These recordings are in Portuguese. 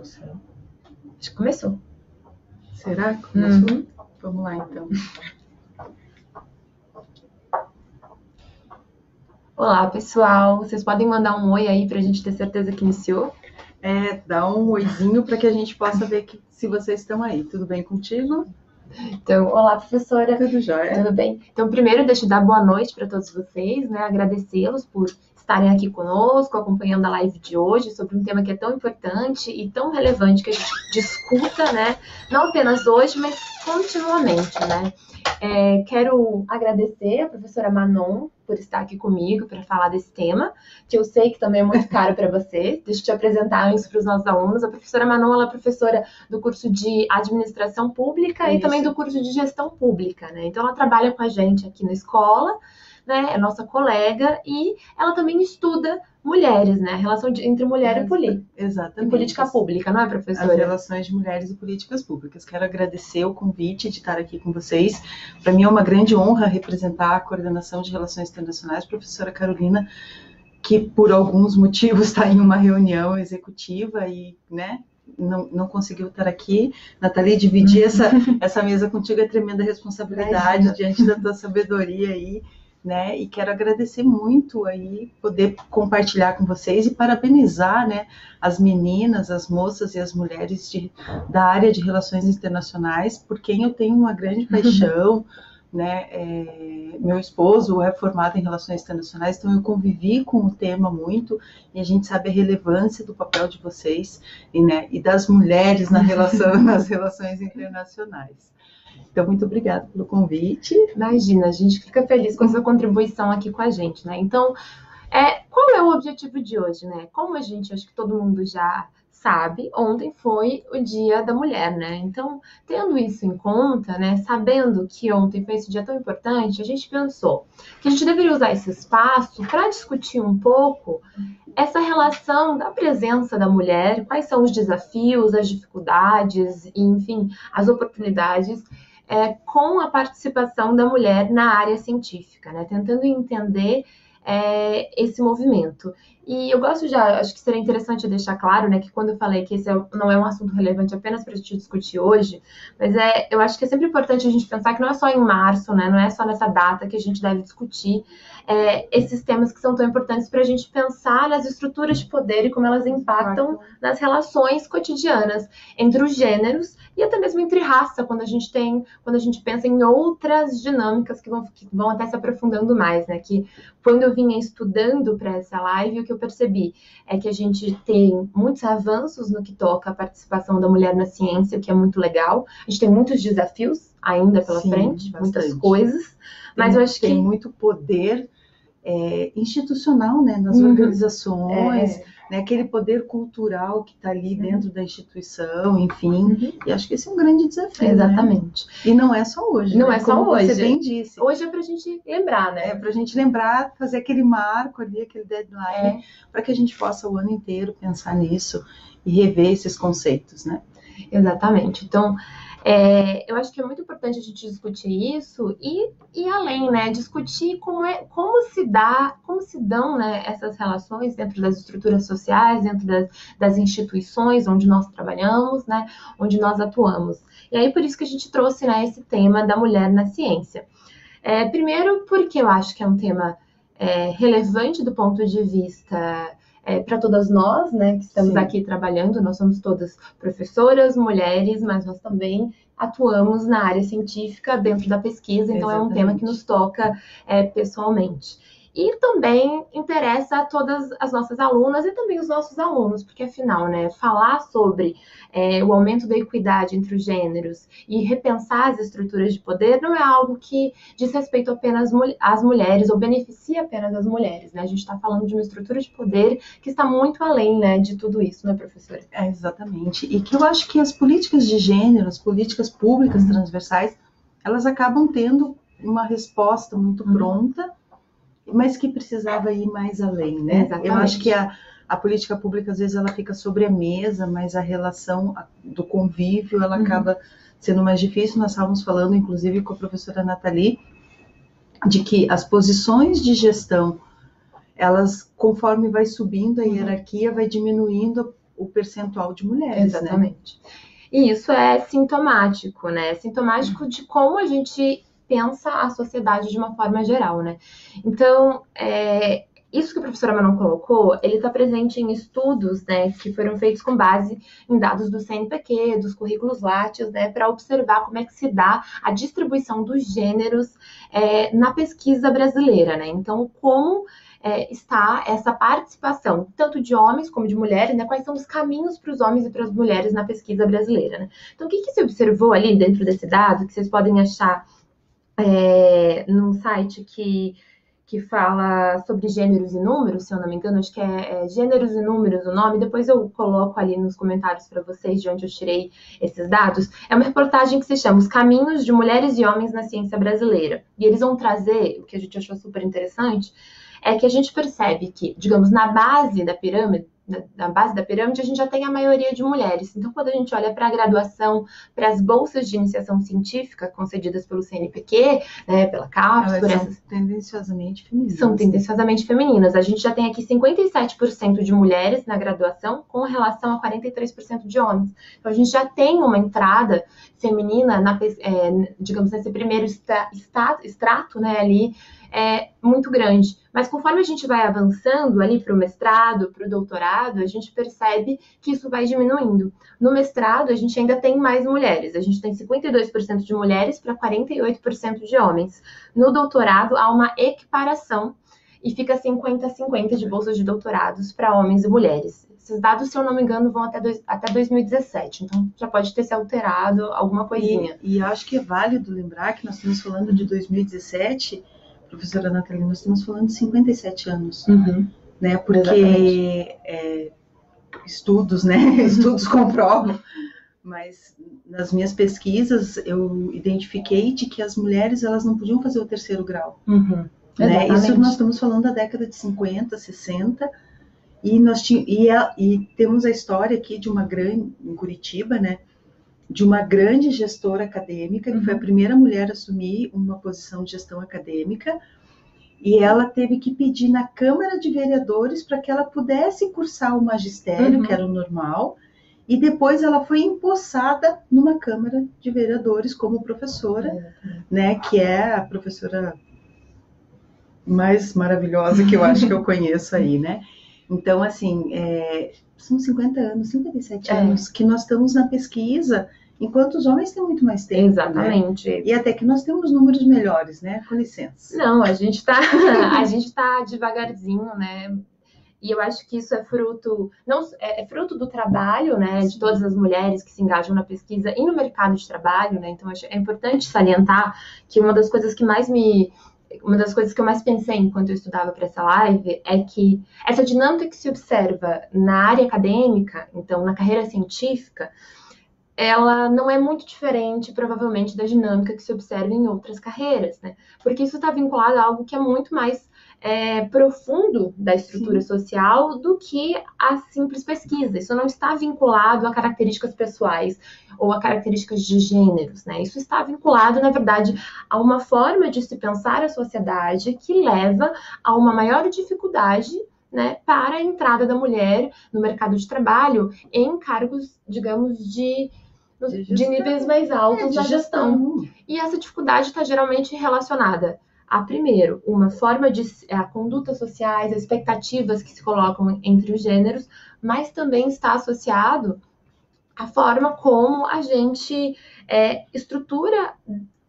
gravação. Acho que começou. Será que começou? Vamos lá, então. Olá, pessoal. Vocês podem mandar um oi aí pra gente ter certeza que iniciou? Dá um oizinho para que a gente possa ver se vocês estão aí. Tudo bem contigo? Então, olá, professora. Tudo jóia? Tudo bem? Então, primeiro, deixa eu dar boa noite para todos vocês, né? Agradecê-los por estarem aqui conosco, acompanhando a live de hoje sobre um tema que é tão importante e tão relevante que a gente discuta, né? Não apenas hoje, mas continuamente, né? Quero agradecer a professora Manon por estar aqui comigo para falar desse tema, que eu sei que também é muito caro para você. Deixa eu te apresentar antes para os nossos alunos. A professora Manon, ela é professora do curso de Administração Pública e também do curso de Gestão Pública, né? Então, ela trabalha com a gente aqui na escola, né? É nossa colega e ela também estuda mulheres, né? A relação entre mulher Exatamente. E política pública, não é, professora? As relações de mulheres e políticas públicas. Quero agradecer o convite de estar aqui com vocês. Para mim é uma grande honra representar a Coordenação de Relações Internacionais, professora Carolina, que por alguns motivos está em uma reunião executiva e, né, não conseguiu estar aqui. Nathalie, dividir essa mesa contigo é tremenda responsabilidade diante da tua sabedoria aí, né? E quero agradecer muito aí poder compartilhar com vocês e parabenizar, né, as meninas, as moças e as mulheres da área de relações internacionais, por quem eu tenho uma grande paixão, né? Meu esposo é formado em relações internacionais, então eu convivi com o tema muito e a gente sabe a relevância do papel de vocês e das mulheres nas relações internacionais. Então, muito obrigada pelo convite. Imagina, a gente fica feliz com a sua contribuição aqui com a gente, né? Então, qual é o objetivo de hoje, né? Como a gente, acho que todo mundo já sabe, ontem foi o Dia da Mulher, né? Então, tendo isso em conta, né, sabendo que ontem foi esse dia tão importante, a gente pensou que a gente deveria usar esse espaço para discutir um pouco essa relação da presença da mulher, quais são os desafios, as dificuldades, e, enfim, as oportunidades com a participação da mulher na área científica, né? Tentando entender esse movimento. E eu acho que seria interessante deixar claro, né, que quando eu falei que esse não é um assunto relevante apenas para a gente discutir hoje, mas eu acho que é sempre importante a gente pensar que não é só em março, né, não é só nessa data que a gente deve discutir esses temas que são tão importantes para a gente pensar nas estruturas de poder e como elas impactam nas relações cotidianas entre os gêneros e até mesmo entre raça, quando a gente pensa em outras dinâmicas que vão até se aprofundando mais, né, que quando eu vinha estudando para essa live, o que eu percebi é que a gente tem muitos avanços no que toca a participação da mulher na ciência, o que é muito legal. A gente tem muitos desafios ainda pela frente, bastante. Muitas coisas. Mas eu acho que tem muito poder institucional, né, nas organizações, né, aquele poder cultural que está ali dentro da instituição, enfim, e acho que esse é um grande desafio. Exatamente. Né? E não é só hoje. Não né? é só Como hoje. Você bem disse. Hoje é para a gente lembrar, né? Para a gente lembrar, fazer aquele marco ali, aquele deadline, para que a gente possa o ano inteiro pensar nisso e rever esses conceitos, né? Exatamente. Então, eu acho que é muito importante a gente discutir isso e além, né, discutir como se dão, né, essas relações dentro das estruturas sociais, dentro das instituições onde nós trabalhamos, né, onde nós atuamos. E aí, por isso que a gente trouxe, né, esse tema da mulher na ciência. Primeiro, porque eu acho que é um tema relevante do ponto de vista para todas nós, né, que estamos aqui trabalhando. Nós somos todas professoras, mulheres, mas nós também atuamos na área científica dentro da pesquisa, então é um tema que nos toca pessoalmente. E também interessa a todas as nossas alunas e também os nossos alunos, porque afinal, né, falar sobre o aumento da equidade entre os gêneros e repensar as estruturas de poder não é algo que diz respeito apenas às mulheres ou beneficia apenas as mulheres, né? A gente está falando de uma estrutura de poder que está muito além, né, de tudo isso, né, professora? Exatamente. E que eu acho que as políticas de gênero, as políticas públicas transversais, elas acabam tendo uma resposta muito pronta, mas que precisava ir mais além, né? Exatamente. Eu acho que a política pública, às vezes, ela fica sobre a mesa, mas a relação do convívio, ela acaba sendo mais difícil. Nós estávamos falando, inclusive, com a professora Nathalie, de que as posições de gestão, elas, conforme vai subindo a hierarquia, vai diminuindo o percentual de mulheres, Exatamente. Né? E isso é sintomático, né? Sintomático de como a gente pensa a sociedade de uma forma geral, né? Então, isso que a professora Manon colocou, ele está presente em estudos, né, que foram feitos com base em dados do CNPq, dos currículos Lattes, né, para observar como é que se dá a distribuição dos gêneros na pesquisa brasileira, né? Então, como está essa participação, tanto de homens como de mulheres, né? Quais são os caminhos para os homens e para as mulheres na pesquisa brasileira, né? Então, o que se observou ali dentro desse dado, que vocês podem achar num site que fala sobre gêneros e números, se eu não me engano, acho que é Gêneros e Números o nome, depois eu coloco ali nos comentários para vocês de onde eu tirei esses dados. É uma reportagem que se chama Os Caminhos de Mulheres e Homens na Ciência Brasileira. E eles vão trazer, o que a gente achou super interessante, é que a gente percebe que, digamos, na base da pirâmide, a gente já tem a maioria de mulheres. Então, quando a gente olha para a graduação, para as bolsas de iniciação científica concedidas pelo CNPq, né, pela CAPES, são tendenciosamente femininas. São tendenciosamente femininas. A gente já tem aqui 57% de mulheres na graduação, com relação a 43% de homens. Então, a gente já tem uma entrada feminina, digamos, nesse primeiro extrato, né, ali, muito grande. Mas conforme a gente vai avançando ali para o mestrado, para o doutorado, a gente percebe que isso vai diminuindo. No mestrado, a gente ainda tem mais mulheres. A gente tem 52% de mulheres para 48% de homens. No doutorado, há uma equiparação e fica 50-50 de bolsas de doutorados para homens e mulheres. Esses dados, se eu não me engano, vão até 2017. Então, já pode ter se alterado alguma coisinha. E eu acho que é válido lembrar que nós estamos falando de 2017... Professora Nathalie, nós estamos falando de 57 anos, né? Porque estudos, né? Estudos comprovam, mas nas minhas pesquisas eu identifiquei de que as mulheres elas não podiam fazer o terceiro grau, né? Isso nós estamos falando da década de 50, 60, e temos a história aqui de uma grande, em Curitiba, né? De uma grande gestora acadêmica, que foi a primeira mulher a assumir uma posição de gestão acadêmica, e ela teve que pedir na Câmara de Vereadores para que ela pudesse cursar o magistério, que era o normal, e depois ela foi empossada numa Câmara de Vereadores como professora, né, que é a professora mais maravilhosa que eu acho que eu conheço aí, né? Então, assim, são 50 anos, 57 anos que nós estamos na pesquisa, enquanto os homens têm muito mais tempo. Exatamente. Né? E até que nós temos números melhores, né? Com licença. Não, a gente tá devagarzinho, né? E eu acho que isso é fruto do trabalho, né, de todas as mulheres que se engajam na pesquisa e no mercado de trabalho, né? Então é importante salientar que uma das coisas que eu mais pensei enquanto eu estudava para essa live é que essa dinâmica que se observa na área acadêmica, então na carreira científica, ela não é muito diferente, provavelmente, da dinâmica que se observa em outras carreiras, né? Porque isso está vinculado a algo que é muito mais profundo da estrutura social do que a simples pesquisa. Isso não está vinculado a características pessoais ou a características de gêneros, né? Isso está vinculado, na verdade, a uma forma de se pensar a sociedade que leva a uma maior dificuldade, né, para a entrada da mulher no mercado de trabalho em cargos, digamos, de níveis mais altos da gestão. E essa dificuldade está geralmente relacionada a, primeiro, uma forma de a condutas sociais, as expectativas que se colocam entre os gêneros, mas também está associado à forma como a gente estrutura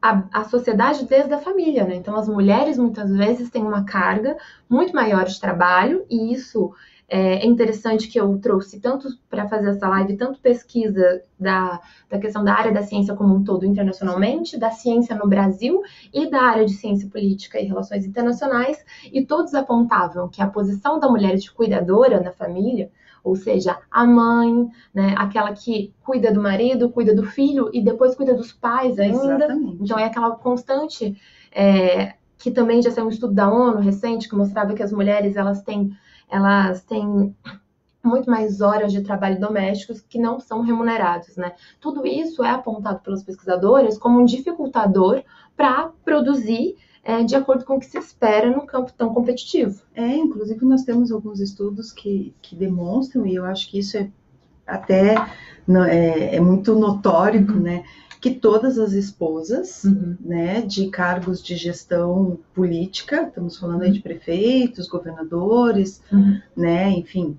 a sociedade desde a família, né? Então, as mulheres, muitas vezes, têm uma carga muito maior de trabalho, e isso é interessante que eu trouxe tanto para fazer essa live, tanto pesquisa da questão da área da ciência como um todo internacionalmente, da ciência no Brasil e da área de ciência política e relações internacionais, e todos apontavam que a posição da mulher de cuidadora na família, ou seja, a mãe, né, aquela que cuida do marido, cuida do filho e depois cuida dos pais ainda. Exatamente. Então é aquela constante, que também já saiu um estudo da ONU recente que mostrava que as mulheres elas têm muito mais horas de trabalho domésticos que não são remunerados, né? Tudo isso é apontado pelos pesquisadores como um dificultador para produzir de acordo com o que se espera num campo tão competitivo. Inclusive nós temos alguns estudos que demonstram, e eu acho que isso é até é muito notório, né, que todas as esposas, né, de cargos de gestão política, estamos falando aí de prefeitos, governadores, né, enfim,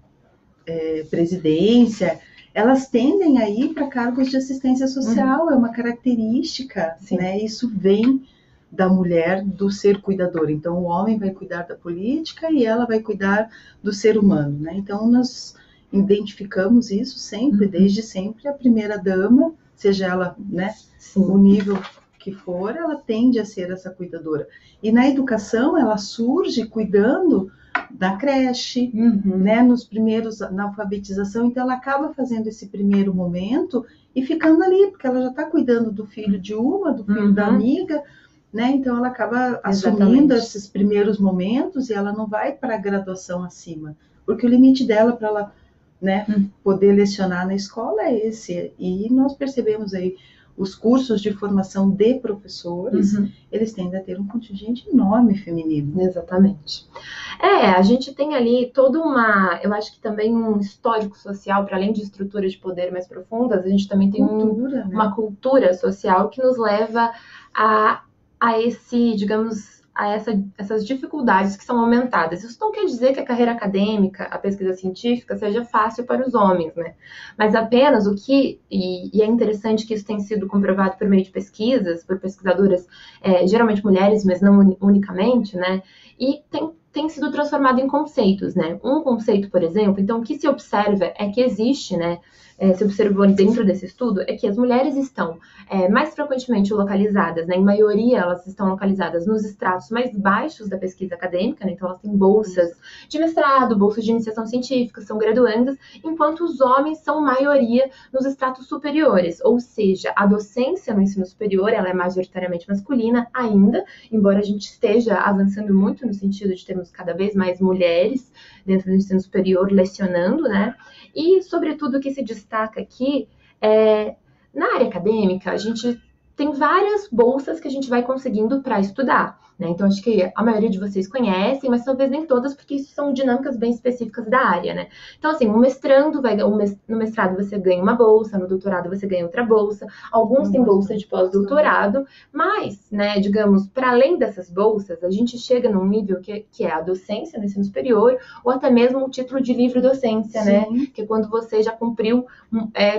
presidência, elas tendem a ir para cargos de assistência social, é uma característica, né, isso vem da mulher, do ser cuidador. Então, o homem vai cuidar da política e ela vai cuidar do ser humano, né? Então, nós identificamos isso sempre, desde sempre, a primeira dama, seja ela, né, o nível que for, ela tende a ser essa cuidadora. E na educação, ela surge cuidando da creche, né, nos primeiros, na alfabetização, então ela acaba fazendo esse primeiro momento e ficando ali, porque ela já está cuidando do filho de uma, do filho da amiga, né? Então ela acaba assumindo esses primeiros momentos e ela não vai para a graduação acima, porque o limite dela para ela, né, poder lecionar na escola é esse. E nós percebemos aí os cursos de formação de professores, eles tendem a ter um contingente enorme feminino. Exatamente. A gente tem ali toda uma, eu acho que também um histórico social, para além de estruturas de poder mais profundas, a gente também tem uma cultura social que nos leva a esse, digamos, a essas dificuldades que são aumentadas. Isso não quer dizer que a carreira acadêmica, a pesquisa científica, seja fácil para os homens, né? Mas apenas o que, e é interessante que isso tem sido comprovado por meio de pesquisas, por pesquisadoras, geralmente mulheres, mas não unicamente, né? E tem sido transformado em conceitos, né? Um conceito, por exemplo, então, o que se observa é que existe, né? Se observou dentro desse estudo, é que as mulheres estão mais frequentemente localizadas, né? Em maioria, elas estão localizadas nos estratos mais baixos da pesquisa acadêmica, né? Então, elas têm bolsas de mestrado, bolsas de iniciação científica, são graduandas, enquanto os homens são maioria nos estratos superiores, ou seja, a docência no ensino superior, ela é majoritariamente masculina ainda, embora a gente esteja avançando muito no sentido de termos cada vez mais mulheres dentro do ensino superior lecionando, né? E, sobretudo, o que se destaca aqui na área acadêmica, a gente tem várias bolsas que a gente vai conseguindo para estudar, né? Então, acho que a maioria de vocês conhecem, mas talvez nem todas, porque isso são dinâmicas bem específicas da área, né? Então, assim, no mestrado você ganha uma bolsa, no doutorado você ganha outra bolsa, alguns têm bolsa de pós-doutorado, mas, né, digamos, para além dessas bolsas, a gente chega num nível que é a docência no ensino superior, ou até mesmo o título de livre docência, né? Que é quando você já cumpriu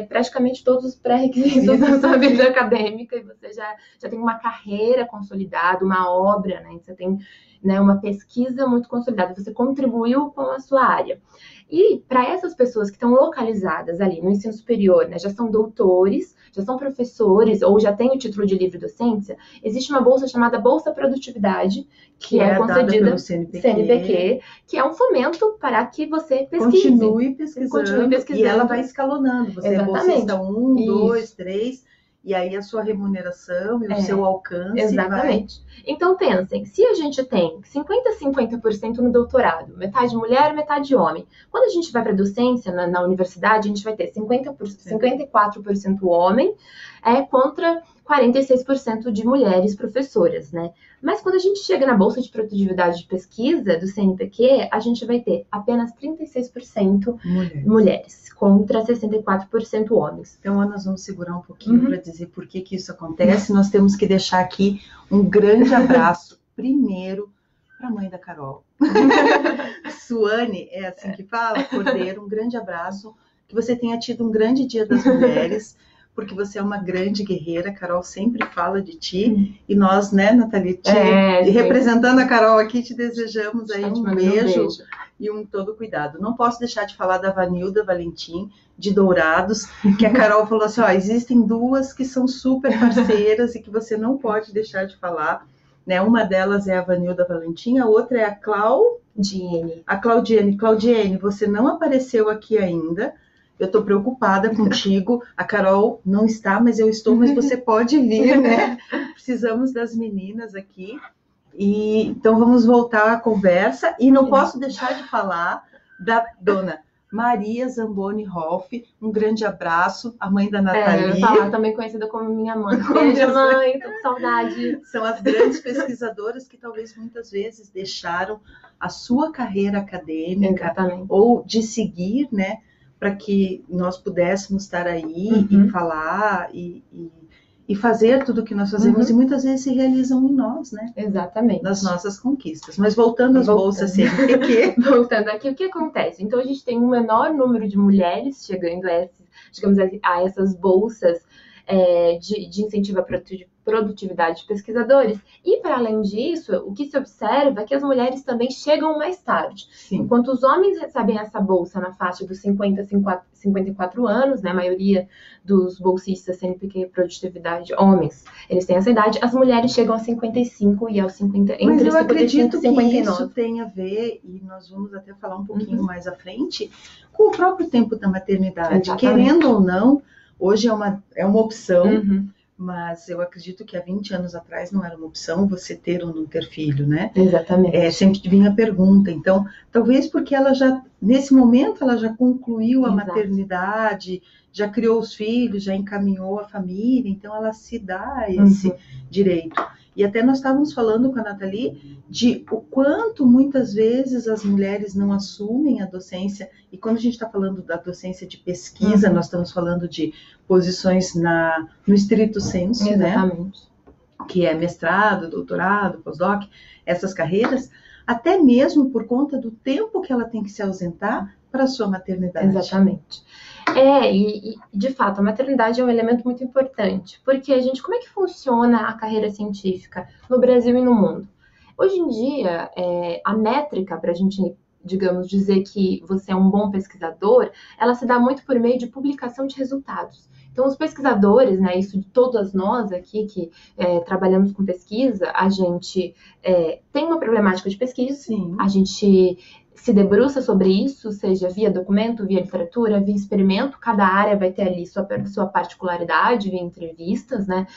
praticamente todos os pré-requisitos da sua vida acadêmica e você já tem uma carreira consolidada, uma obra, né? Você tem, né, uma pesquisa muito consolidada, você contribuiu com a sua área. E para essas pessoas que estão localizadas ali no ensino superior, né, já são doutores, já são professores ou já têm o título de livre docência, existe uma bolsa chamada Bolsa Produtividade, que é concedida pelo CNPq, que é um fomento para que você pesquise. Continue pesquisando. E ela vai escalonando. Você é bolsista 1, 2, 3... E aí a sua remuneração e o seu alcance. Exatamente. Então, pensem, se a gente tem 50% no doutorado, metade mulher, metade homem. Quando a gente vai para a docência na universidade, a gente vai ter 54% homem contra 46% de mulheres professoras, né? Mas quando a gente chega na Bolsa de Produtividade de Pesquisa do CNPq, a gente vai ter apenas 36% mulheres contra 64% homens. Então, nós vamos segurar um pouquinho para dizer por que isso acontece. Nós temos que deixar aqui um grande abraço, primeiro, para a mãe da Carol. Suane, é assim que fala, Cordeiro, um grande abraço, que você tenha tido um grande Dia das Mulheres, porque você é uma grande guerreira, a Carol sempre fala de ti, e nós, né, Nathalie, representando a Carol aqui, te desejamos aí um beijo e um todo cuidado. Não posso deixar de falar da Vanilda Valentim, de Dourados, que a Carol falou assim, existem duas que são super parceiras e que você não pode deixar de falar, né? Uma delas é a Vanilda Valentim, a outra é a Claudiene. A Claudiene. Claudiene, você não apareceu aqui ainda, eu estou preocupada contigo, a Carol não está, mas eu estou, mas você pode vir, né? Precisamos das meninas aqui. E então vamos voltar à conversa. E não posso deixar de falar da dona Maria Zamboni Hoff, um grande abraço, a mãe da Nathalie. Também conhecida como minha mãe. Beijo, mãe, tô com saudade. São as grandes pesquisadoras que talvez muitas vezes deixaram a sua carreira acadêmica ou de seguir, né, para que nós pudéssemos estar aí e falar e fazer tudo o que nós fazemos, e muitas vezes se realizam em nós, né? Exatamente. Nas nossas conquistas. Mas voltando às bolsas CNPq. Voltando aqui, o que acontece? Então, a gente tem um menor número de mulheres chegando digamos, a essas bolsas de incentivo à produtividade de pesquisadores. E, para além disso, o que se observa é que as mulheres também chegam mais tarde. Sim. Enquanto os homens recebem essa bolsa na faixa dos 50 a 54 anos, né, a maioria dos bolsistas CNPq produtividade, homens, eles têm essa idade, as mulheres chegam aos 55 e aos 50, Mas entre eu 55 acredito e 59. que isso tem a ver, e nós vamos até falar um pouquinho mais à frente, com o próprio tempo da maternidade. Exatamente. Querendo ou não, hoje é uma opção, mas eu acredito que há 20 anos atrás não era uma opção você ter ou não ter filho, né? Exatamente. Sempre vinha a pergunta. Então, talvez porque ela já, nesse momento, ela já concluiu a maternidade, já criou os filhos, já encaminhou a família, então ela se dá esse direito. E até nós estávamos falando com a Nathalie de o quanto muitas vezes as mulheres não assumem a docência, e quando a gente está falando da docência de pesquisa, nós estamos falando de posições no estrito sensu, exatamente, né? Que é mestrado, doutorado, pós-doc, essas carreiras, até mesmo por conta do tempo que ela tem que se ausentar para a sua maternidade. Exatamente. E de fato, a maternidade é um elemento muito importante, porque como é que funciona a carreira científica no Brasil e no mundo? Hoje em dia, a métrica para a gente, digamos, dizer que você é um bom pesquisador, ela se dá muito por meio de publicação de resultados. Então, os pesquisadores, né, isso de todas nós aqui que trabalhamos com pesquisa, a gente tem uma problemática de pesquisa, Sim. A gente se debruça sobre isso, seja via documento, via literatura, via experimento, cada área vai ter ali sua particularidade, via entrevistas, né?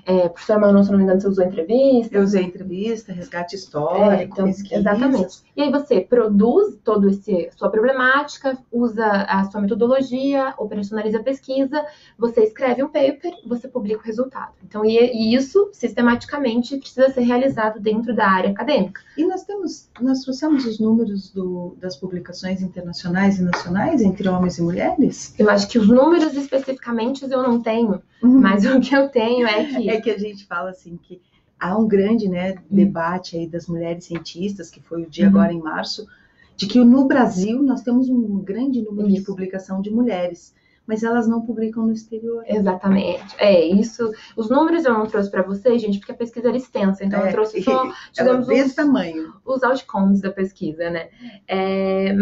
Professor Manon, se não me engano, você usou entrevista? Eu usei entrevista, resgate histórico, então, pesquisa. Exatamente. E aí você produz toda sua problemática, usa a sua metodologia, operacionaliza a pesquisa, você escreve um paper, você publica o resultado. Então, e isso, sistematicamente, precisa ser realizado dentro da área acadêmica. E nós trouxemos os números das publicações internacionais e nacionais entre homens e mulheres? Eu acho que os números especificamente eu não tenho, mas o que eu tenho é que... É que a gente fala assim que há um grande, né, debate aí das mulheres cientistas, que foi o dia agora em março, de que no Brasil nós temos um grande número de publicação de mulheres, mas elas não publicam no exterior. Exatamente. Isso. Os números eu não trouxe para vocês, gente, porque a pesquisa era extensa. Então, eu trouxe só, digamos, desse tamanho. Os outcomes da pesquisa, né?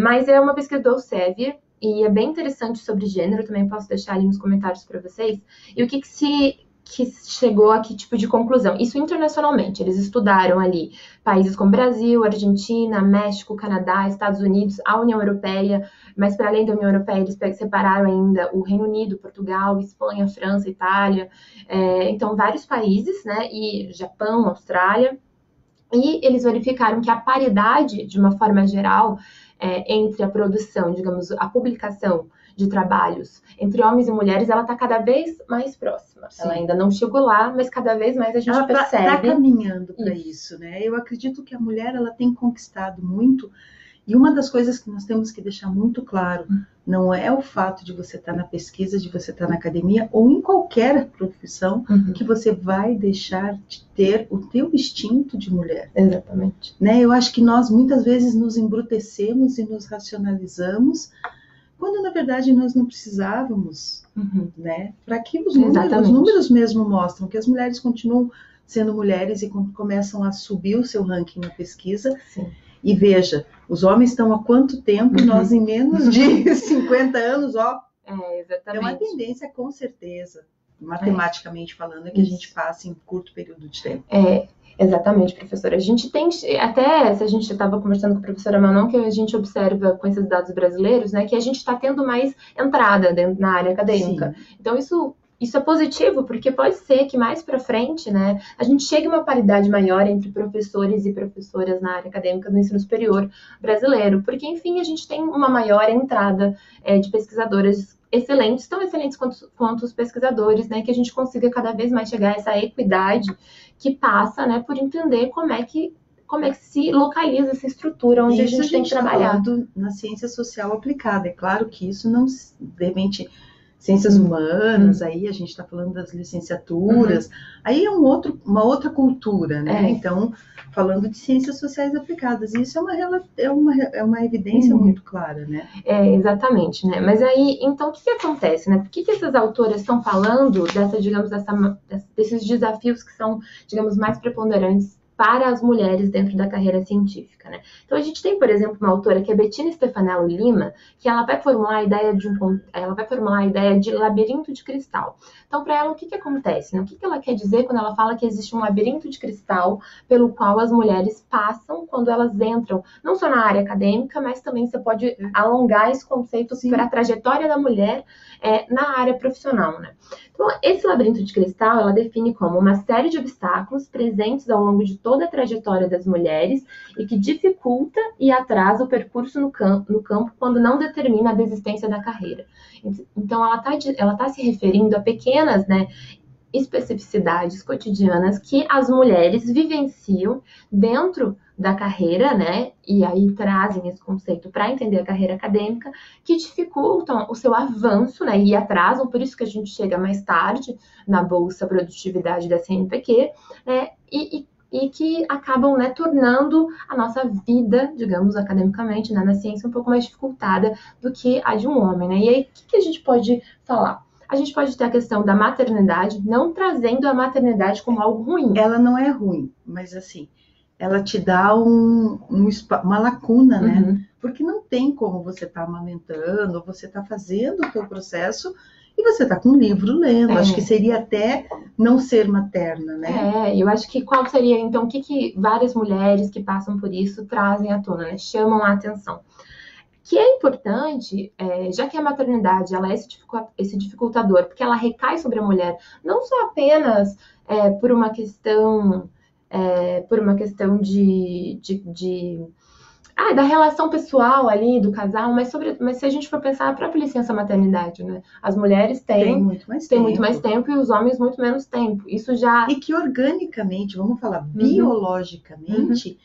Mas é uma pesquisa do Elsevier e é bem interessante sobre gênero. Também posso deixar ali nos comentários para vocês. E o que chegou a que tipo de conclusão? Isso internacionalmente. Eles estudaram ali países como Brasil, Argentina, México, Canadá, Estados Unidos, a União Europeia, mas para além da União Europeia, eles separaram ainda o Reino Unido, Portugal, Espanha, França, Itália, então vários países, né? E Japão, Austrália. E eles verificaram que a paridade, de uma forma geral, entre a produção, digamos, a publicação de trabalhos entre homens e mulheres, ela está cada vez mais próxima. Sim. Ela ainda não chegou lá, mas cada vez mais a gente percebe. Ela está caminhando para isso, né? Eu acredito que a mulher ela tem conquistado muito, e uma das coisas que nós temos que deixar muito claro, não é o fato de você estar na pesquisa, de você estar na academia, ou em qualquer profissão, que você vai deixar de ter o teu instinto de mulher. Exatamente. Né? Eu acho que nós muitas vezes nos embrutecemos e nos racionalizamos, quando na verdade nós não precisávamos, né? Para que os números mesmo mostram que as mulheres continuam sendo mulheres e começam a subir o seu ranking na pesquisa. Sim. E veja, os homens estão há quanto tempo, nós em menos de 50 anos, ó. Exatamente. É uma tendência, com certeza, matematicamente falando, que a gente passe em curto período de tempo. Exatamente, professora. A gente tem, até se a gente estava conversando com a professora Manon, que a gente observa com esses dados brasileiros, né, que a gente está tendo mais entrada na área acadêmica. Sim. Então, isso é positivo, porque pode ser que mais para frente, né, a gente chegue a uma paridade maior entre professores e professoras na área acadêmica do ensino superior brasileiro, porque, enfim, a gente tem uma maior entrada de pesquisadoras excelentes, tão excelentes quanto os pesquisadores, né, que a gente consiga cada vez mais chegar a essa equidade que passa, né, por entender como é que como é que se localiza essa estrutura onde a gente tem que trabalhar. Falando na ciência social aplicada. É claro que isso não, de repente, ciências humanas, aí a gente está falando das licenciaturas, aí é uma outra cultura, né? Então, falando de ciências sociais aplicadas, isso é uma evidência muito clara, né? Exatamente, né? Mas aí, então, o que acontece, né? Por que essas autoras estão falando desses desafios que são, digamos, mais preponderantes para as mulheres dentro da carreira científica, né? Então, a gente tem, por exemplo, uma autora que é Bettina Stefanello Lima, que ela vai formular a ideia de labirinto de cristal. Então, para ela, o que acontece, né? O que ela quer dizer quando ela fala que existe um labirinto de cristal pelo qual as mulheres passam quando elas entram, não só na área acadêmica, mas também você pode alongar esse conceito para a trajetória da mulher na área profissional, né? Então, esse labirinto de cristal, ela define como uma série de obstáculos presentes ao longo de toda a trajetória das mulheres e que dificulta e atrasa o percurso no campo quando não determina a desistência da carreira. Então, ela tá se referindo a pequenas, né, especificidades cotidianas que as mulheres vivenciam dentro da carreira, né? E aí trazem esse conceito para entender a carreira acadêmica, que dificultam o seu avanço, né? E atrasam, por isso que a gente chega mais tarde na Bolsa Produtividade da CNPq, né? E que acabam, né, tornando a nossa vida, digamos, academicamente, né, na ciência, um pouco mais dificultada do que a de um homem, né? E aí, o que a gente pode falar? A gente pode ter a questão da maternidade, não trazendo a maternidade como algo ruim. Ela não é ruim, mas assim, ela te dá uma lacuna, né? Porque não tem como você estar amamentando, você está fazendo o teu processo e você está com um livro lendo. Acho que seria até não ser materna, né? Eu acho que qual seria, então, o que várias mulheres que passam por isso trazem à tona, né? Chamam a atenção. Que é importante, já que a maternidade ela é esse dificultador, porque ela recai sobre a mulher, não só apenas por uma questão da relação pessoal ali do casal, mas se a gente for pensar a própria licença maternidade, né? As mulheres têm muito mais tempo e os homens muito menos tempo. Isso já... E que organicamente, vamos falar, biologicamente,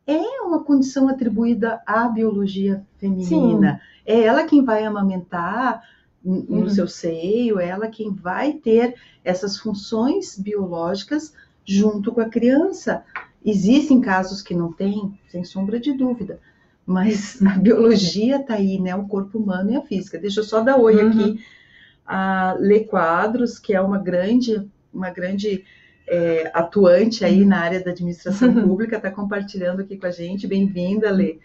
é uma condição atribuída à biologia feminina. Sim. É ela quem vai amamentar no seu seio, é ela quem vai ter essas funções biológicas junto com a criança. Existem casos que não tem, sem sombra de dúvida, mas a biologia está aí, né? O corpo humano e a física. Deixa eu só dar oi aqui a Lê Quadros, que é uma grande atuante aí na área da administração pública, está compartilhando aqui com a gente. Bem-vinda, Lê.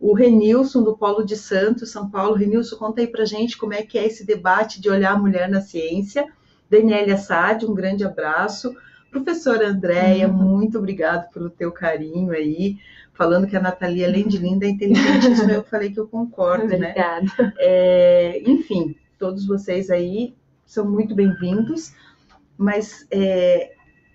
O Renilson, do Polo de Santos, São Paulo. Renilson, conta aí pra gente como é que é esse debate de olhar a mulher na ciência. Daniela Assad, um grande abraço. Professora Andréia, muito obrigado pelo teu carinho aí, falando que a Nathalie, além de linda, é inteligente. Isso eu falei que eu concordo, né? Obrigada. Enfim, todos vocês aí são muito bem-vindos, mas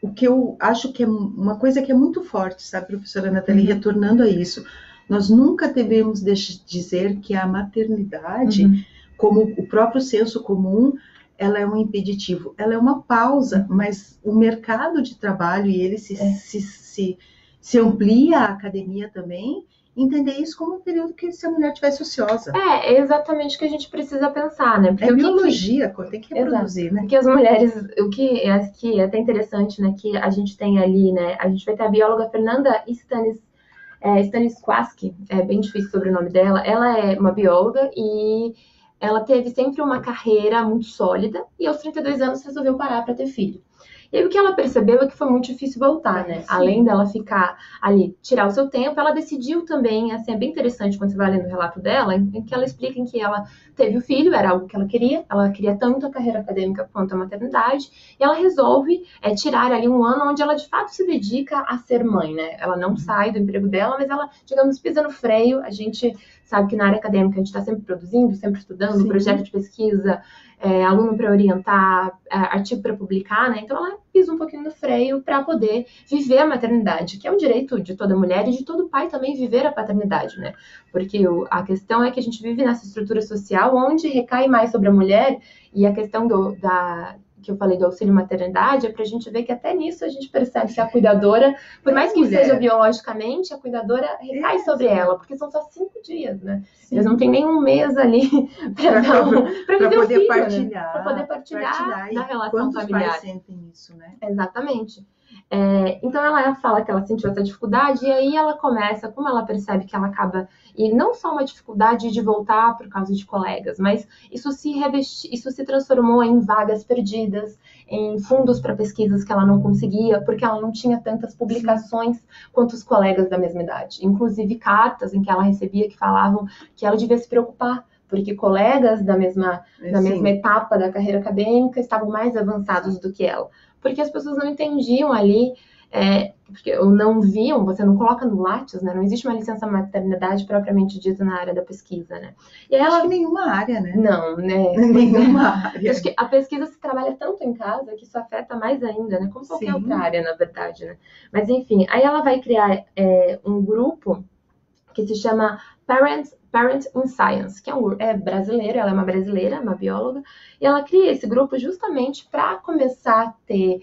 o que eu acho que é uma coisa que é muito forte, sabe, professora Nathalie, retornando a isso, nós nunca devemos dizer que a maternidade, como o próprio senso comum, ela é um impeditivo, ela é uma pausa, mas o mercado de trabalho, e ele se amplia, a academia também, entender isso como um período que se a mulher tivesse ociosa. É exatamente o que a gente precisa pensar, né? Porque biologia, tem que reproduzir, né? Porque as mulheres, o que é até interessante, né, que a gente tem ali, né, a gente vai ter a bióloga Fernanda Stanisławski, é bem difícil sobre o sobrenome dela, ela é uma bióloga e ela teve sempre uma carreira muito sólida e aos 32 anos resolveu parar para ter filho. E aí o que ela percebeu é que foi muito difícil voltar, né? Sim. Além dela ficar ali, tirar o seu tempo, ela decidiu também, assim, é bem interessante quando você vai lendo o relato dela, em que ela explica em que ela teve o filho, era algo que ela queria tanto a carreira acadêmica quanto a maternidade, e ela resolve tirar ali um ano onde ela de fato se dedica a ser mãe, né? Ela não sai do emprego dela, mas ela, digamos, pisa no freio. A gente sabe que na área acadêmica a gente está sempre produzindo, sempre estudando, Sim. projeto de pesquisa, aluno para orientar, artigo para publicar, né? Então ela pisa um pouquinho no freio para poder viver a maternidade, que é um direito de toda mulher e de todo pai também viver a paternidade, né? Porque a questão é que a gente vive nessa estrutura social onde recai mais sobre a mulher, e a questão que eu falei do auxílio maternidade, é para a gente ver que até nisso a gente percebe que a cuidadora, por mais que seja biologicamente, a cuidadora recai sobre ela, porque são só 5 dias, né? Sim. Eles não têm nem um mês ali para poder partilhar, né? Para poder partilhar da relação familiar. Quantos pais sentem isso, né? Exatamente. Então ela fala que ela sentiu essa dificuldade e aí ela começa, como ela percebe que ela acaba, e não só uma dificuldade de voltar por causa de colegas, mas isso se transformou em vagas perdidas, em fundos para pesquisas que ela não conseguia, porque ela não tinha tantas publicações quanto os colegas da mesma idade, inclusive cartas em que ela recebia que falavam que ela devia se preocupar, porque colegas da mesma etapa da carreira acadêmica estavam mais avançados do que ela. Porque as pessoas não entendiam ali, porque ou não viam, você não coloca no Lattes, né? Não existe uma licença maternidade propriamente dita na área da pesquisa, né? E ela... Acho que nenhuma área, né? Não, né? Nenhuma área. Acho que a pesquisa se trabalha tanto em casa que isso afeta mais ainda, né? Como qualquer outra área, na verdade, né? Mas enfim, aí ela vai criar um grupo que se chama Parent in Science, que é brasileira, ela é uma brasileira, uma bióloga, e ela cria esse grupo justamente para começar a ter,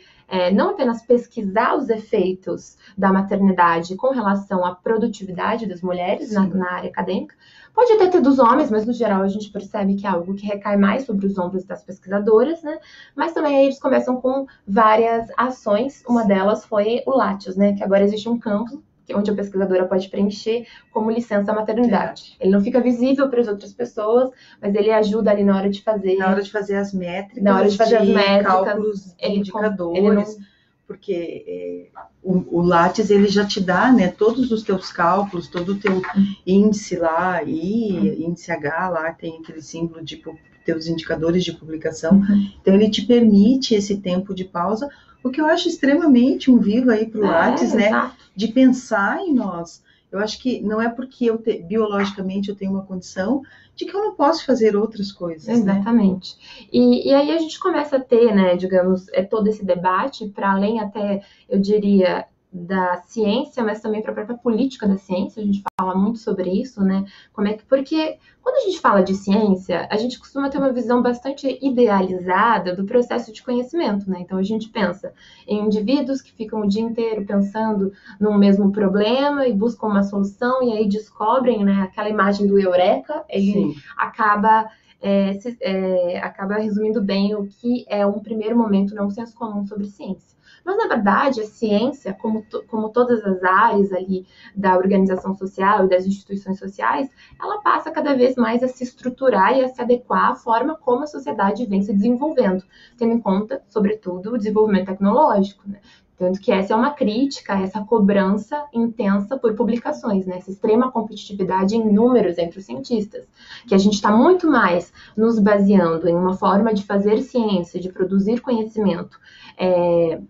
não apenas pesquisar os efeitos da maternidade com relação à produtividade das mulheres na área acadêmica, pode até ter dos homens, mas no geral a gente percebe que é algo que recai mais sobre os ombros das pesquisadoras, né? Mas também aí eles começam com várias ações, uma delas foi o Lattes, né? Que agora existe um campo onde a pesquisadora pode preencher como licença maternidade. Ele não fica visível para as outras pessoas, mas ele ajuda ali na hora de fazer... Na hora de fazer as métricas, na hora de fazer as métricas, cálculos, indicadores, porque o Lattes, ele já te dá, né, todos os teus cálculos, todo o teu índice lá, índice H lá, tem aquele símbolo de teus indicadores de publicação, então ele te permite esse tempo de pausa, o que eu acho extremamente um vivo aí para o Lattes, né? Exato. De pensar em nós. Eu acho que não é porque biologicamente eu tenho uma condição de que eu não posso fazer outras coisas. Exatamente. Né? E aí a gente começa a ter, né, digamos, todo esse debate para além até, eu diria, da ciência, mas também para a própria política da ciência, a gente fala muito sobre isso, né? Porque quando a gente fala de ciência, a gente costuma ter uma visão bastante idealizada do processo de conhecimento, né? Então a gente pensa em indivíduos que ficam o dia inteiro pensando num mesmo problema e buscam uma solução e aí descobrem, né, aquela imagem do eureka, ele acaba resumindo bem o que é um primeiro momento, não um senso comum sobre ciência. Mas, na verdade, a ciência, como todas as áreas ali da organização social e das instituições sociais, ela passa cada vez mais a se estruturar e a se adequar à forma como a sociedade vem se desenvolvendo, tendo em conta, sobretudo, o desenvolvimento tecnológico, né? Tanto que essa é uma crítica, essa cobrança intensa por publicações, né? Essa extrema competitividade em números entre os cientistas, que a gente está muito mais nos baseando em uma forma de fazer ciência, de produzir conhecimento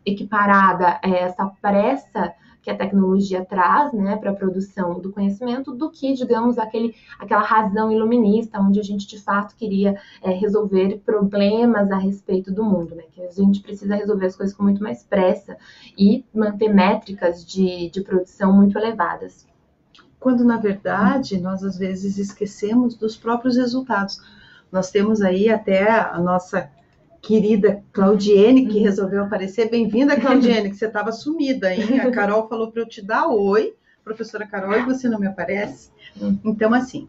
equiparada a essa pressa que a tecnologia traz, né, para a produção do conhecimento, do que, digamos, aquela razão iluminista, onde a gente, de fato, queria resolver problemas a respeito do mundo, né, que a gente precisa resolver as coisas com muito mais pressa e manter métricas de produção muito elevadas. Quando, na verdade, nós, às vezes, esquecemos dos próprios resultados. Nós temos aí até a nossa querida Claudiene, que resolveu aparecer. Bem-vinda, Claudiene, que você estava sumida, hein? A Carol falou para eu te dar oi, professora Carol, e você não me aparece. Então, assim,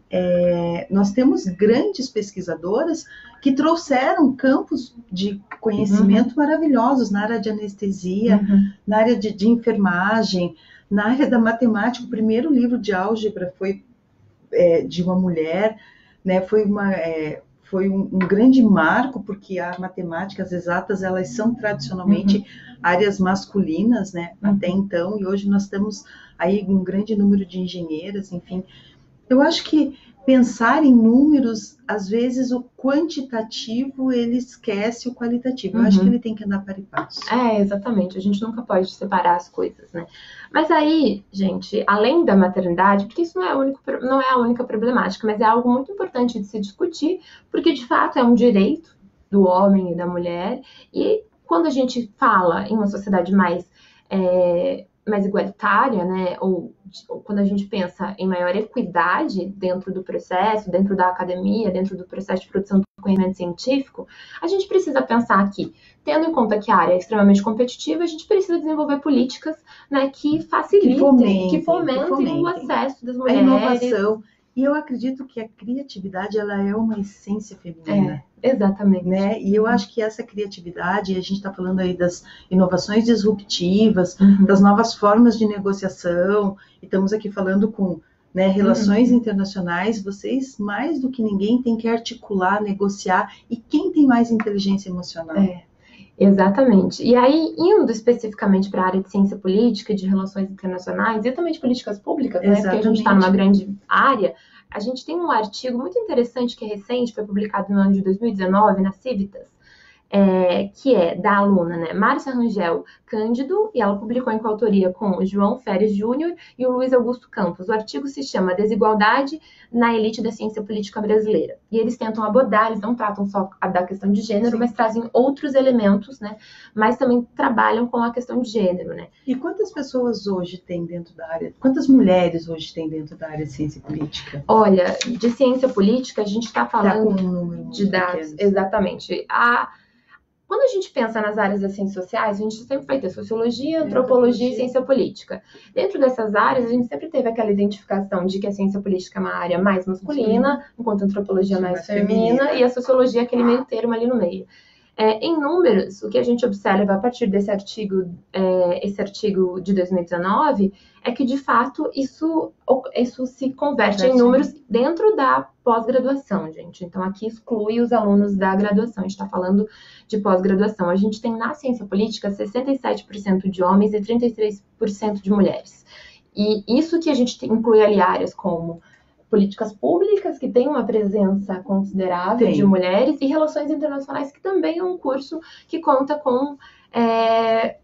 nós temos grandes pesquisadoras que trouxeram campos de conhecimento maravilhosos na área de anestesia, na área de enfermagem, na área da matemática. O primeiro livro de álgebra foi de uma mulher, né? Foi um grande marco, porque a matemática, as exatas, elas são tradicionalmente áreas masculinas, né, até então, e hoje nós temos aí um grande número de engenheiras, enfim. Eu acho que pensar em números, às vezes o quantitativo, ele esquece o qualitativo. Eu acho que ele tem que andar para e passo. Exatamente. A gente nunca pode separar as coisas, né? Mas aí, gente, além da maternidade, porque isso não é a única problemática, mas é algo muito importante de se discutir, porque de fato é um direito do homem e da mulher, e quando a gente fala em uma sociedade mais igualitária, né, ou quando a gente pensa em maior equidade dentro do processo, dentro da academia, dentro do processo de produção do conhecimento científico, a gente precisa pensar que, tendo em conta que a área é extremamente competitiva, a gente precisa desenvolver políticas, né, que facilitem, que fomentem o acesso das a mulheres. inovação. E eu acredito que a criatividade, ela é uma essência feminina. Exatamente. Né? E eu acho que essa criatividade, a gente está falando aí das inovações disruptivas, das novas formas de negociação, e estamos aqui falando com, né, relações internacionais. Vocês, mais do que ninguém, têm que articular, negociar, e quem tem mais inteligência emocional? Exatamente. E aí, indo especificamente para a área de ciência política e de relações internacionais, e também de políticas públicas, né? Porque a gente está numa grande área, a gente tem um artigo muito interessante que é recente, foi publicado no ano de 2019 na Civitas, que é da aluna, né, Márcia Rangel Cândido, e ela publicou em coautoria com o João Férez Júnior e o Luiz Augusto Campos. O artigo se chama Desigualdade na Elite da Ciência Política Brasileira. E eles tentam abordar, eles não tratam só da questão de gênero, mas trazem outros elementos, né, mas também trabalham com a questão de gênero, né. E quantas pessoas hoje tem dentro da área, quantas mulheres hoje tem dentro da área de ciência política? Olha, de ciência política, a gente está falando com um número de dados, exatamente. Quando a gente pensa nas áreas das ciências sociais, a gente sempre vai ter sociologia, antropologia e ciência política. Dentro dessas áreas, a gente sempre teve aquela identificação de que a ciência política é uma área mais masculina, enquanto a antropologia é mais feminina, e a sociologia é aquele meio termo ali no meio. Em números, o que a gente observa a partir desse artigo, esse artigo de 2019, é que, de fato, isso se converte em números dentro da pós-graduação, gente. Então, aqui exclui os alunos da graduação, a gente está falando de pós-graduação. A gente tem na ciência política 67% de homens e 33% de mulheres. E isso que a gente inclui ali áreas como políticas públicas, que tem uma presença considerável de mulheres, e relações internacionais, que também é um curso que conta com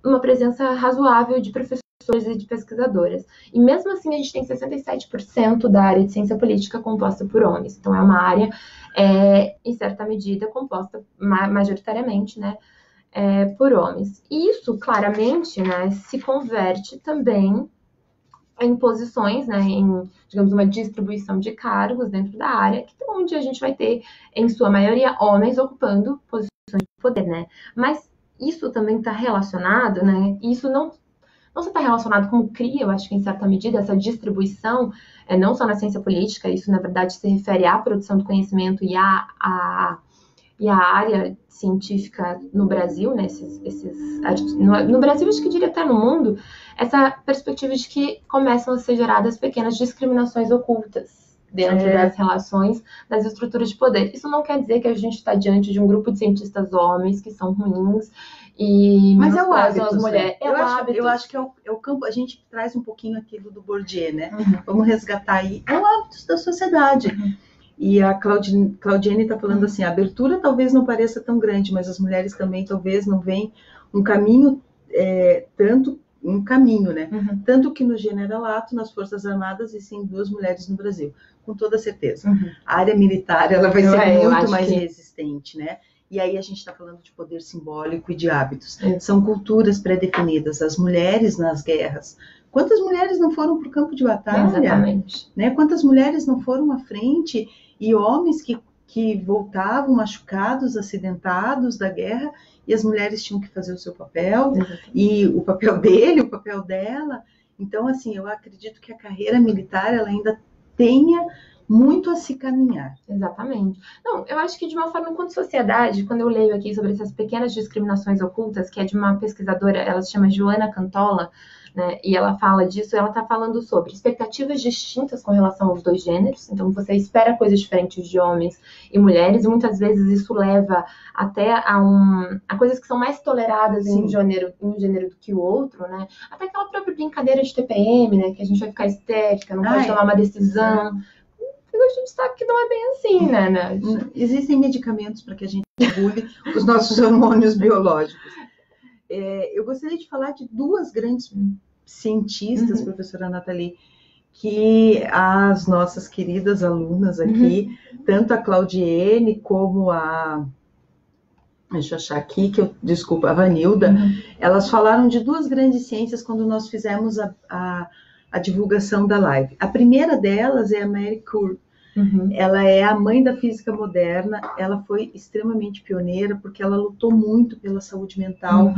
uma presença razoável de professores e de pesquisadoras. E mesmo assim, a gente tem 67% da área de ciência política composta por homens. Então, é uma área, em certa medida, composta majoritariamente, né, por homens. E isso, claramente, né, se converte também em posições, né, em, digamos, uma distribuição de cargos dentro da área, onde a gente vai ter, em sua maioria, homens ocupando posições de poder, né? Mas isso também está relacionado, né? Isso não só está relacionado com cria, eu acho que em certa medida, essa distribuição, não só na ciência política, isso na verdade se refere à produção do conhecimento e à área científica no Brasil, né, no Brasil, acho que diria até no mundo, essa perspectiva de que começam a ser geradas pequenas discriminações ocultas dentro das relações, das estruturas de poder. Isso não quer dizer que a gente está diante de um grupo de cientistas homens que são ruins e mas é o hábito, as mulheres. Eu acho que é o campo. A gente traz um pouquinho aquilo do Bourdieu, né? Vamos resgatar aí. É o hábito da sociedade. E a Claudiane está falando assim, a abertura talvez não pareça tão grande, mas as mulheres também talvez não veem um caminho, né? Tanto que no Generalato, nas Forças Armadas, existem 2 mulheres no Brasil, com toda certeza. A área militar, ela vai ser muito mais resistente, né? E aí a gente está falando de poder simbólico e de hábitos. São culturas pré-definidas. As mulheres nas guerras. Quantas mulheres não foram para o campo de batalha? Exatamente. Né? Quantas mulheres não foram à frente? E homens que voltavam machucados, acidentados da guerra, e as mulheres tinham que fazer o seu papel, e o papel dele, o papel dela. Então, assim, eu acredito que a carreira militar, ela ainda tenha muito a se caminhar. Exatamente. Não, eu acho que de uma forma, enquanto sociedade, quando eu leio aqui sobre essas pequenas discriminações ocultas, que é de uma pesquisadora, ela se chama Joana Cantola, né, e ela fala disso, ela está falando sobre expectativas distintas com relação aos 2 gêneros. Então, você espera coisas diferentes de homens e mulheres, e muitas vezes isso leva até a coisas que são mais toleradas em um gênero do que o outro, né? Até aquela própria brincadeira de TPM, né, que a gente vai ficar histérica, não pode tomar uma decisão. A gente sabe que não é bem assim, né, Nath? Existem medicamentos para que a gente regule os nossos hormônios biológicos. Eu gostaria de falar de 2 grandes cientistas, professora Nathalie, que as nossas queridas alunas aqui, tanto a Claudiene como deixa eu achar aqui, desculpa, a Vanilda, elas falaram de 2 grandes ciências quando nós fizemos a divulgação da live. A primeira delas é a Marie Curie. Ela é a mãe da física moderna, ela foi extremamente pioneira, porque ela lutou muito pela saúde mental,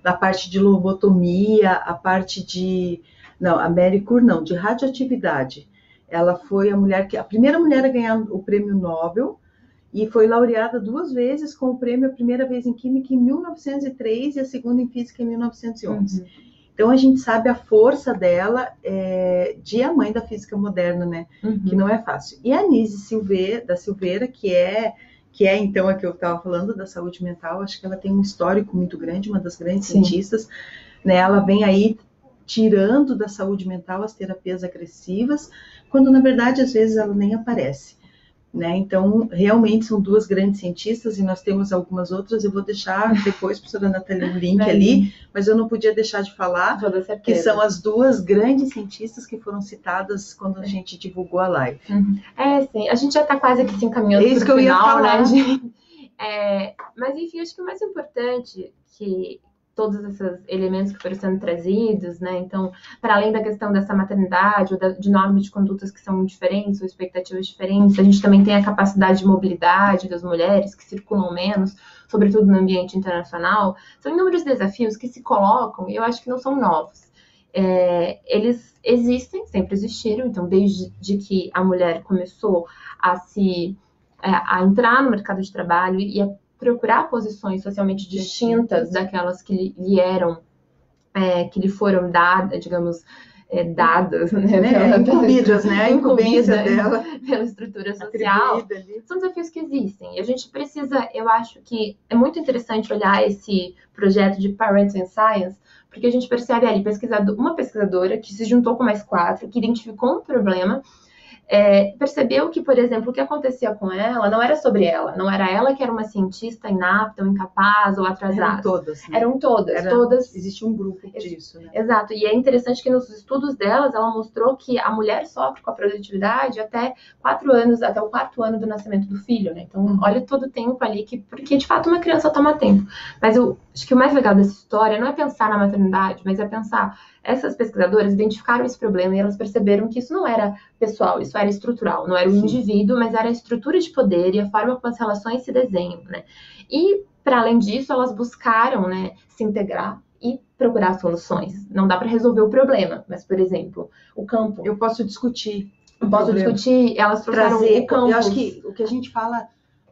na parte de lobotomia, a parte de... Não, a Marie Curie não, de radioatividade. Ela foi a primeira mulher a ganhar o prêmio Nobel, e foi laureada 2 vezes com o prêmio, a primeira vez em Química em 1903 e a segunda em Física em 1911. Então a gente sabe a força dela de a mãe da física moderna, né? Que não é fácil. E a Anísia da Silveira, que é então a que eu estava falando da saúde mental, acho que ela tem um histórico muito grande, uma das grandes cientistas, né? Ela vem aí tirando da saúde mental as terapias agressivas, quando na verdade às vezes ela nem aparece. Né? Então, realmente são 2 grandes cientistas e nós temos algumas outras. Eu vou deixar depois, professora Nathalie, o link ali, mas eu não podia deixar de falar que são as 2 grandes cientistas que foram citadas quando a gente divulgou a live. Sim, a gente já está quase que se encaminhando para o final, que eu ia falar. Né, gente? Mas enfim, acho que o mais importante que todos esses elementos que foram sendo trazidos, né? Então, para além da questão dessa maternidade ou de normas de condutas que são diferentes ou expectativas diferentes, a gente também tem a capacidade de mobilidade das mulheres que circulam menos, sobretudo no ambiente internacional. São inúmeros desafios que se colocam e eu acho que não são novos. Eles existem, sempre existiram. Então, desde que a mulher começou a entrar no mercado de trabalho e a procurar posições socialmente distintas daquelas que lhe foram dadas, digamos, dadas, né? Incumbidas, né? A incumbência dela pela estrutura social. São desafios que existem. E a gente precisa, eu acho que é muito interessante olhar esse projeto de Parenting Science, porque a gente percebe ali uma pesquisadora que se juntou com mais 4, que identificou um problema, percebeu que, por exemplo, o que acontecia com ela não era sobre ela, não era ela que era uma cientista inapta, ou incapaz, ou atrasada. Eram todas. Né? Eram todas. Existe um grupo disso, né? Exato, e é interessante que nos estudos delas, ela mostrou que a mulher sofre com a produtividade até o 4º ano do nascimento do filho, né? Então, olha todo o tempo ali, porque de fato uma criança toma tempo. Mas eu acho que o mais legal dessa história não é pensar na maternidade, mas é pensar, essas pesquisadoras identificaram esse problema e elas perceberam que isso não era pessoal, isso era estrutural, não era o indivíduo, mas era a estrutura de poder e a forma como as relações se desenham, né? E, para além disso, elas buscaram, né, se integrar e procurar soluções. Não dá para resolver o problema, mas, por exemplo, o campo. Eu posso discutir. Elas trouxeram o campo. Eu acho que o que a gente fala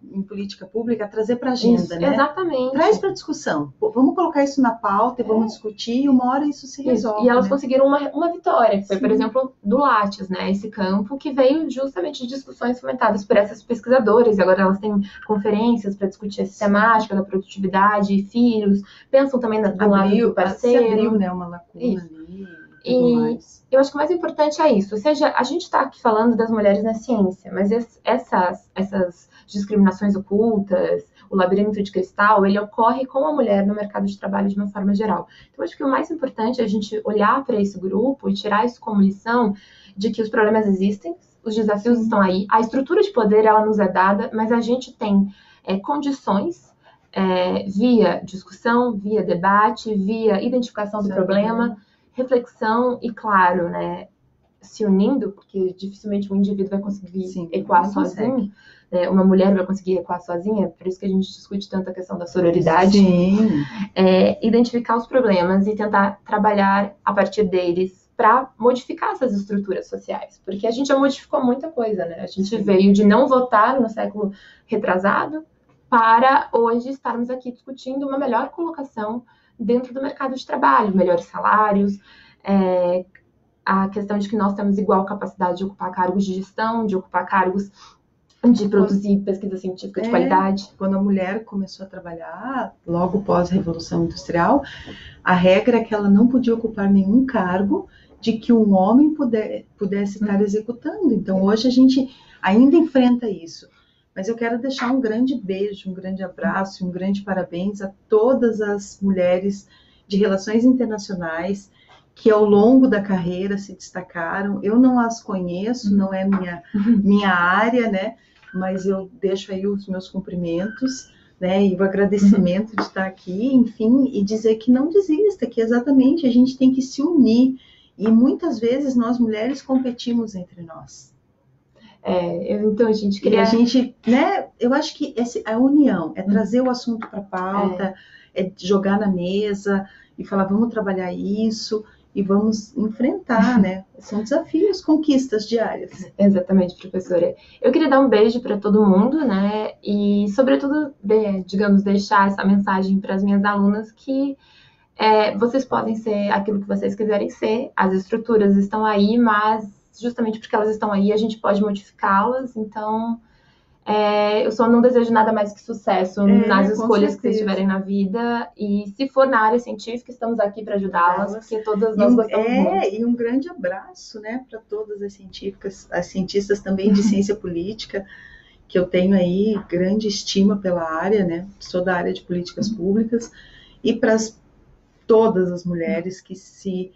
em política pública é trazer para a agenda, isso, né? Exatamente. Traz para discussão. Vamos colocar isso na pauta e vamos discutir e uma hora isso se resolve. E elas conseguiram uma vitória, que foi, por exemplo, do Lattes, né? Esse campo que veio justamente de discussões fomentadas por essas pesquisadoras. E agora elas têm conferências para discutir essa temática da produtividade, filhos. Pensam também do lado do parceiro. Se abriu, né, uma lacuna ali. E eu acho que o mais importante é isso. Ou seja, a gente está aqui falando das mulheres na ciência, mas essas discriminações ocultas, o labirinto de cristal, ele ocorre com a mulher no mercado de trabalho de uma forma geral. Então, acho que o mais importante é a gente olhar para esse grupo e tirar isso como lição de que os problemas existem, os desafios estão aí, a estrutura de poder, ela nos é dada, mas a gente tem condições, via discussão, via debate, via identificação do problema, reflexão e, claro, né, se unindo, porque dificilmente um indivíduo vai conseguir ecoar sozinho, né, uma mulher vai conseguir ecoar sozinha, por isso que a gente discute tanto a questão da sororidade. Identificar os problemas e tentar trabalhar a partir deles para modificar essas estruturas sociais, porque a gente já modificou muita coisa, né? A gente veio de não votar no século retrasado para hoje estarmos aqui discutindo uma melhor colocação dentro do mercado de trabalho, melhores salários, a questão de que nós temos igual capacidade de ocupar cargos de gestão, de ocupar cargos de produzir pesquisa científica de qualidade. Quando a mulher começou a trabalhar, logo pós-revolução industrial, a regra é que ela não podia ocupar nenhum cargo de que um homem pudesse estar executando. Então, hoje a gente ainda enfrenta isso. Mas eu quero deixar um grande beijo, um grande abraço, um grande parabéns a todas as mulheres de relações internacionais que ao longo da carreira se destacaram. Eu não as conheço, não é minha área, né? Mas eu deixo aí os meus cumprimentos, né? E o agradecimento de estar aqui, enfim, e dizer que não desista, que exatamente a gente tem que se unir. E muitas vezes nós mulheres competimos entre nós. Então, a gente E queria... a gente, né, eu acho que a união é trazer o assunto para a pauta, é jogar na mesa e falar, vamos trabalhar isso e vamos enfrentar, né? São desafios, conquistas diárias. Exatamente, professora. Eu queria dar um beijo para todo mundo, né? E, sobretudo, digamos, deixar essa mensagem para as minhas alunas que vocês podem ser aquilo que vocês quiserem ser, as estruturas estão aí, mas justamente porque elas estão aí, a gente pode modificá-las. Então, eu só não desejo nada mais que sucesso nas escolhas que vocês tiverem na vida. E se for na área científica, estamos aqui para ajudá-las, porque todas nós gostamos muito. E um grande abraço, né, para todas as científicas, as cientistas também de ciência política, que eu tenho aí grande estima pela área, né, sou da área de políticas públicas, e para todas as mulheres que se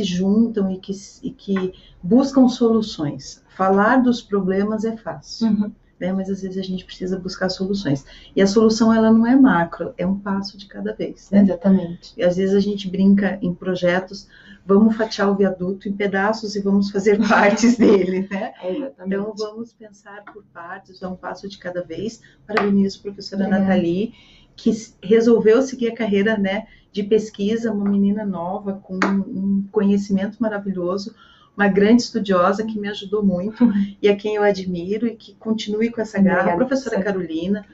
juntam e que buscam soluções. Falar dos problemas é fácil, né? Mas às vezes a gente precisa buscar soluções. E a solução, ela não é macro, é um passo de cada vez, né? Exatamente. E às vezes a gente brinca em projetos, vamos fatiar o viaduto em pedaços e vamos fazer partes dele, né? Exatamente. Então vamos pensar por partes, é um passo de cada vez. Parabenizo a professora Nathalie, que resolveu seguir a carreira, né, de pesquisa, uma menina nova, com um conhecimento maravilhoso, uma grande estudiosa que me ajudou muito, e a quem eu admiro, e que continue com essa garra, a professora Carolina,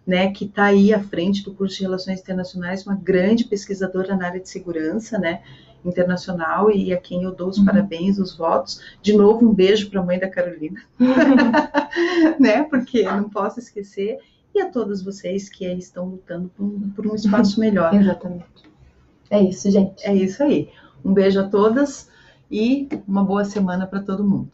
né, que está aí à frente do curso de Relações Internacionais, uma grande pesquisadora na área de segurança, né, internacional, e a quem eu dou os parabéns, os votos. De novo, um beijo para a mãe da Carolina, né, porque eu não posso esquecer, e a todos vocês que aí estão lutando por um espaço melhor. Exatamente. É isso, gente. É isso aí. Um beijo a todas e uma boa semana para todo mundo.